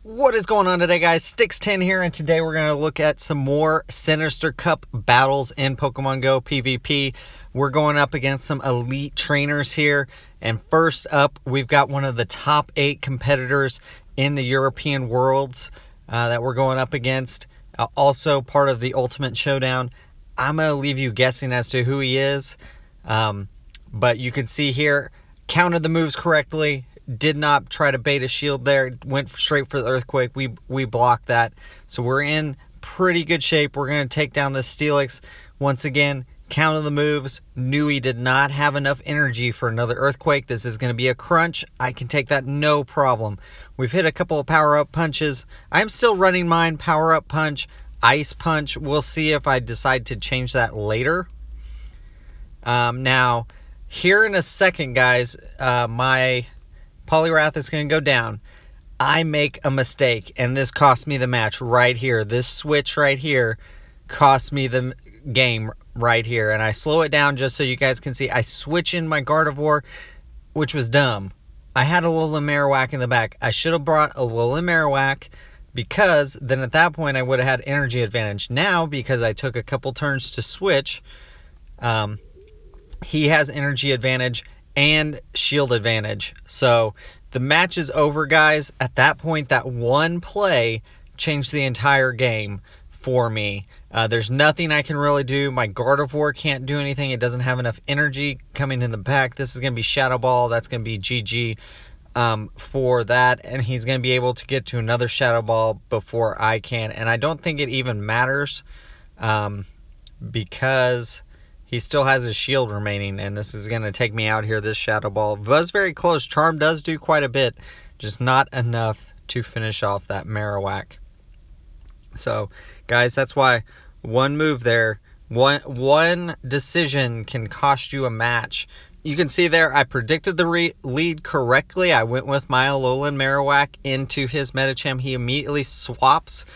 What is going on today, guys? Stix10 here, and today we're going to look at some more Sinister Cup battles in Pokemon Go PvP. We're going up against some elite trainers here, and first up, we've got one of the top 8 competitors in the European Worlds that we're going up against. Also part of the Ultimate Showdown. I'm going to leave you guessing as to who he is, but you can see here, counted the moves correctly. Did not try to bait a shield there. Went straight for the Earthquake. We blocked that. So we're in pretty good shape. We're going to take down this Steelix. Once again, counted the moves. Knew he did not have enough energy for another Earthquake. This is going to be a crunch. I can take that no problem. We've hit a couple of power-up punches. I'm still running mine. Power-up punch, ice punch. We'll see if I decide to change that later. Now, here in a second, guys, my Poliwrath is going to go down. I make a mistake, and this cost me the match right here. This switch right here cost me the game right here. And I slow it down just so you guys can see. I switch in my Gardevoir, which was dumb. I had a Alolan Marowak in the back. I should have brought a Alolan Marowak, because then at that point I would have had energy advantage. Now, because I took a couple turns to switch, he has energy advantage and shield advantage. So the match is over, guys. At that point, that one play changed the entire game for me. There's nothing I can really do. My Gardevoir can't do anything. It doesn't have enough energy coming in the back. This is going to be Shadow Ball. That's going to be GG for that. And he's going to be able to get to another Shadow Ball before I can. And I don't think it even matters because he still has his shield remaining, and this is going to take me out here, this Shadow Ball. Was very close. Charm does do quite a bit, just not enough to finish off that Marowak. So, guys, that's why one move there, one decision can cost you a match. You can see there, I predicted the lead correctly. I went with my Alolan Marowak into his Medicham. He immediately swaps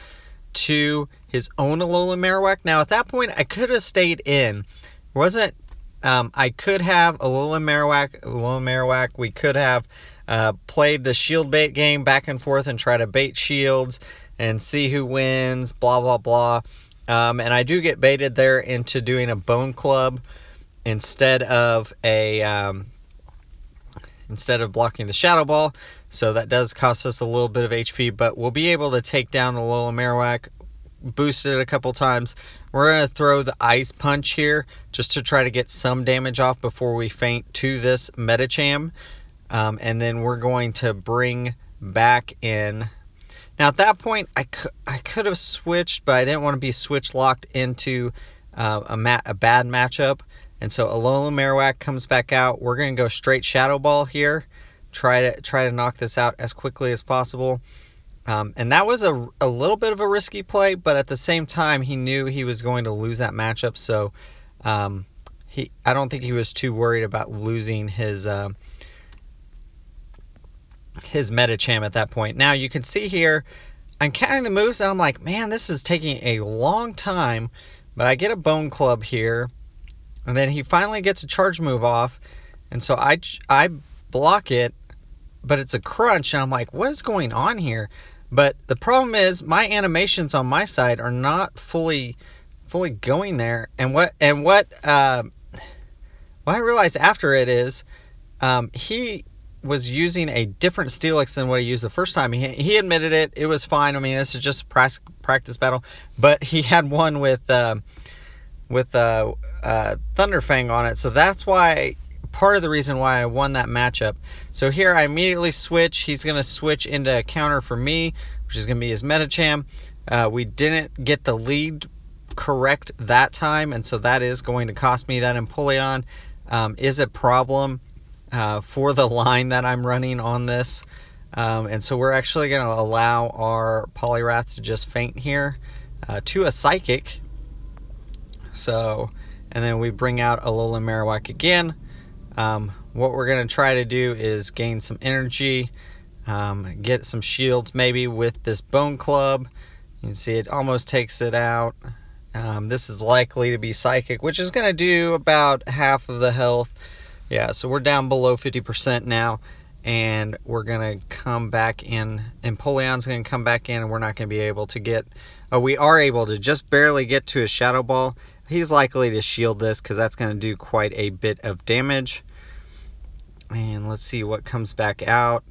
to his own Alolan Marowak. Now, at that point, I could have stayed in. I could have Alolan Marowak. We could have played the shield bait game back and forth and try to bait shields and see who wins, blah, blah, blah. And I do get baited there into doing a Bone Club instead of blocking the Shadow Ball. So that does cost us a little bit of HP, but we'll be able to take down the Alolan Marowak. Boosted it a couple times. We're going to throw the Ice Punch here just to try to get some damage off before we faint to this Medicham. And then we're going to bring back in. Now at that point, I could have switched, but I didn't want to be switch locked into a bad matchup. And so Alolan Marowak comes back out. We're going to go straight Shadow Ball here. Try to knock this out as quickly as possible. And that was a little bit of a risky play, but at the same time, he knew he was going to lose that matchup. So I don't think he was too worried about losing his Medicham at that point. Now you can see here, I'm counting the moves, and I'm like, man, this is taking a long time. But I get a Bone Club here, and then he finally gets a charge move off, and so I block it, but it's a crunch, and I'm like, what is going on here? But the problem is my animations on my side are not fully going there. And what I realized after it is he was using a different Steelix than what he used the first time. He admitted it. It was fine. I mean, this is just a practice battle. But he had one with Thunderfang on it. So that's why, part of the reason why I won that matchup. So here I immediately switch. He's going to switch into a counter for me, which is going to be his Medicham. We didn't get the lead correct that time, and so that is going to cost me. That Empoleon is a problem for the line that I'm running on this. And so we're actually going to allow our Poliwrath to just faint here to a Psychic. So, and then we bring out Alolan Marowak again. What we're going to try to do is gain some energy, get some shields maybe with this Bone Club. You can see it almost takes it out. This is likely to be Psychic, which is going to do about half of the health. Yeah, so we're down below 50% now. and we're gonna come back in, and Empoleon's gonna come back in, and we're not gonna be able to get, we are able to just barely get to his Shadow Ball. He's likely to shield this because that's gonna do quite a bit of damage. And let's see what comes back out.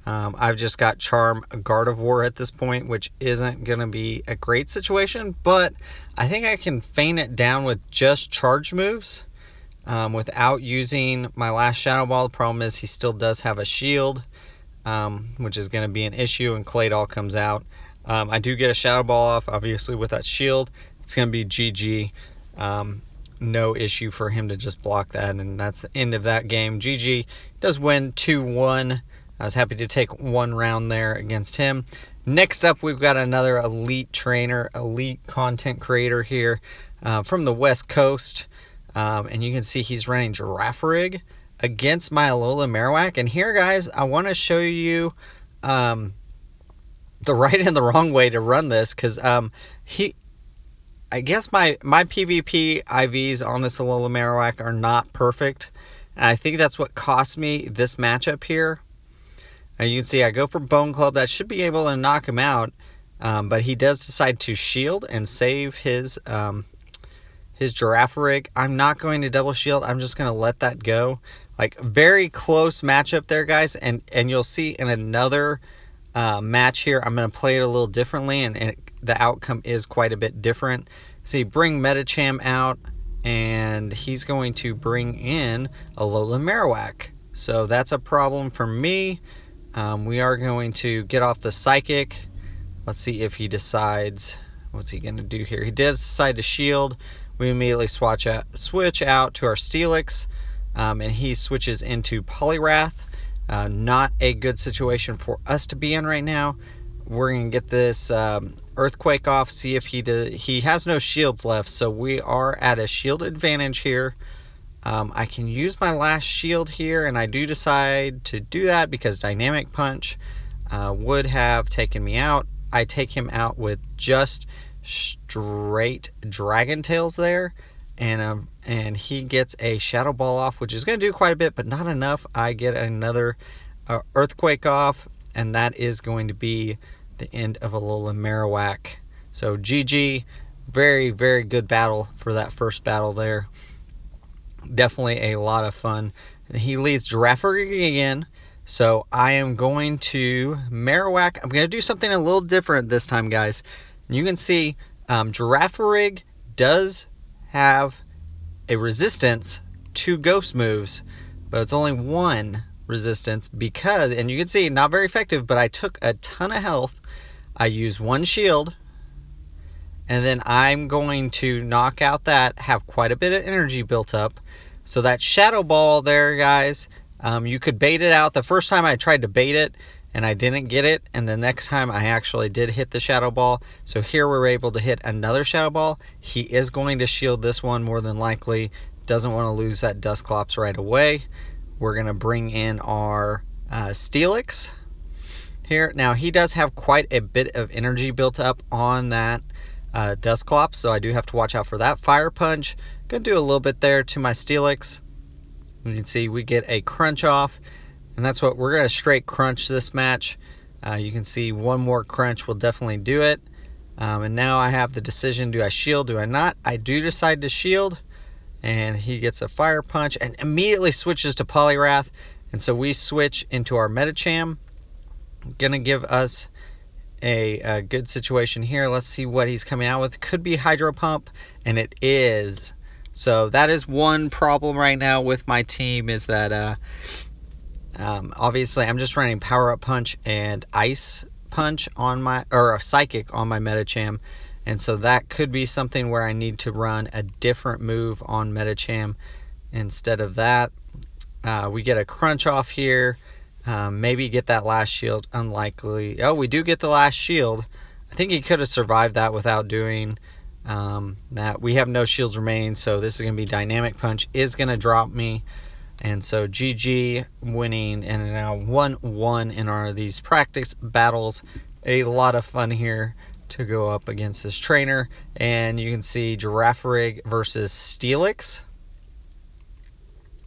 I've just got Charm Gardevoir at this point, which isn't going to be a great situation, but I think I can feign it down with just charge moves without using my last Shadow Ball. The problem is he still does have a shield, which is going to be an issue, and Claydol comes out. I do get a Shadow Ball off, obviously, with that shield. It's going to be GG. No issue for him to just block that, and that's the end of that game. GG does win 2-1. I was happy to take one round there against him. Next up, we've got another elite trainer, elite content creator here from the West Coast. And you can see he's running Girafarig against my Alola Marowak. And here, guys, I want to show you the right and the wrong way to run this, because I guess my PvP IVs on this Alola Marowak are not perfect. And I think that's what cost me this matchup here. You can see I go for Bone Club. That should be able to knock him out. But he does decide to shield and save his Girafarig. I'm not going to double shield. I'm just going to let that go. Like, very close matchup there, guys. And you'll see in another match here, I'm going to play it a little differently. And the outcome is quite a bit different. See, bring Medicham out. And he's going to bring in Alola Marowak. So that's a problem for me. We are going to get off the Psychic. Let's see if he decides, what's he going to do here? He does decide to shield. We immediately switch out to our Steelix, and he switches into Poliwrath. Not a good situation for us to be in right now. We're going to get this Earthquake off, see if he has no shields left, so we are at a shield advantage here. I can use my last shield here, and I do decide to do that because Dynamic Punch would have taken me out. I take him out with just straight Dragon Tails there, and he gets a Shadow Ball off, which is going to do quite a bit, but not enough. I get another Earthquake off, and that is going to be the end of Alola Marowak. So GG, very, very good battle for that first battle there. Definitely a lot of fun. He leads Girafarig again, so I am going to Marowak. I'm going to do something a little different this time, guys. You can see Girafarig does have a resistance to ghost moves, but it's only one resistance because, and you can see, not very effective, but I took a ton of health. I used one shield, and then I'm going to knock out that, have quite a bit of energy built up. So that Shadow Ball there, guys, you could bait it out. The first time I tried to bait it, and I didn't get it. And the next time I actually did hit the Shadow Ball. So here we're able to hit another Shadow Ball. He is going to shield this one more than likely. Doesn't want to lose that Dusclops right away. We're going to bring in our Steelix here. Now, he does have quite a bit of energy built up on that Dusclops, so I do have to watch out for that. Fire Punch, gonna do a little bit there to my Steelix. You can see we get a crunch off, and that's what we're gonna straight crunch this match. You can see one more crunch will definitely do it. And now I have the decision, do I shield, do I not? I do decide to shield, and he gets a Fire Punch and immediately switches to Poliwrath, and so we switch into our Medicham. Gonna give us a good situation here. Let's see what he's coming out with. Could be Hydro Pump, and it is. So that is one problem right now with my team, is that obviously I'm just running Power Up Punch and Ice Punch on my, or a Psychic on my Medicham, and so that could be something where I need to run a different move on Medicham instead of that. We get a crunch off here. Maybe get that last shield. Unlikely. Oh, we do get the last shield. I think he could have survived that without doing that. We have no shields remaining, so this is going to be Dynamic Punch. Is going to drop me. And so GG winning, and now 1-1 in these practice battles. A lot of fun here to go up against this trainer. And you can see Girafarig versus Steelix.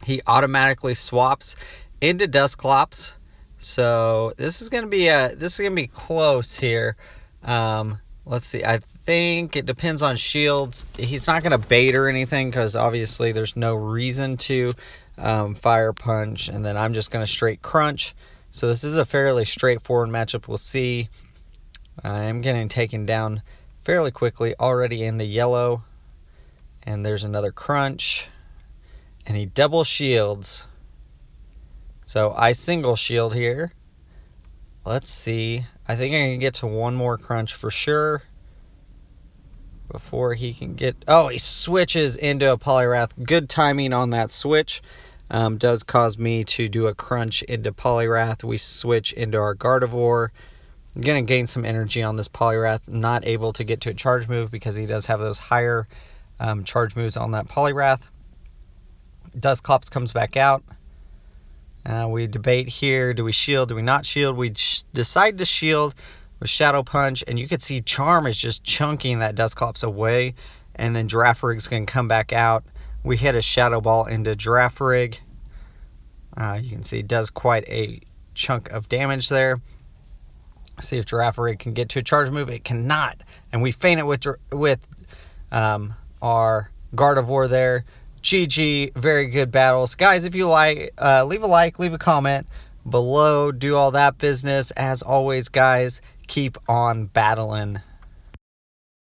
He automatically swaps into Dusclops. So this is gonna be close here. Let's see. I think it depends on shields. He's not gonna bait or anything because obviously there's no reason to fire punch, and then I'm just gonna straight crunch. So this is a fairly straightforward matchup. We'll see. I am getting taken down fairly quickly already in the yellow, and there's another crunch, and he double shields. So I single shield here. Let's see. I think I can get to one more crunch for sure before he can get... Oh, he switches into a Polyrath. Good timing on that switch. Does cause me to do a crunch into Polyrath. We switch into our Gardevoir. I'm going to gain some energy on this Polyrath. Not able to get to a charge move because he does have those higher charge moves on that Polyrath. Dusclops comes back out. We debate here. Do we shield? Do we not shield? We decide to shield with Shadow Punch. And you can see Charm is just chunking that Dusclops away. And then Giraffrig's going to come back out. We hit a Shadow Ball into Giraffrig. You can see it does quite a chunk of damage there. See if Giraffrig can get to a charge move. It cannot. And we feint it with our Gardevoir there. GG, very good battles. Guys, if you like, leave a like, leave a comment below, do all that business. As always, guys, keep on battling.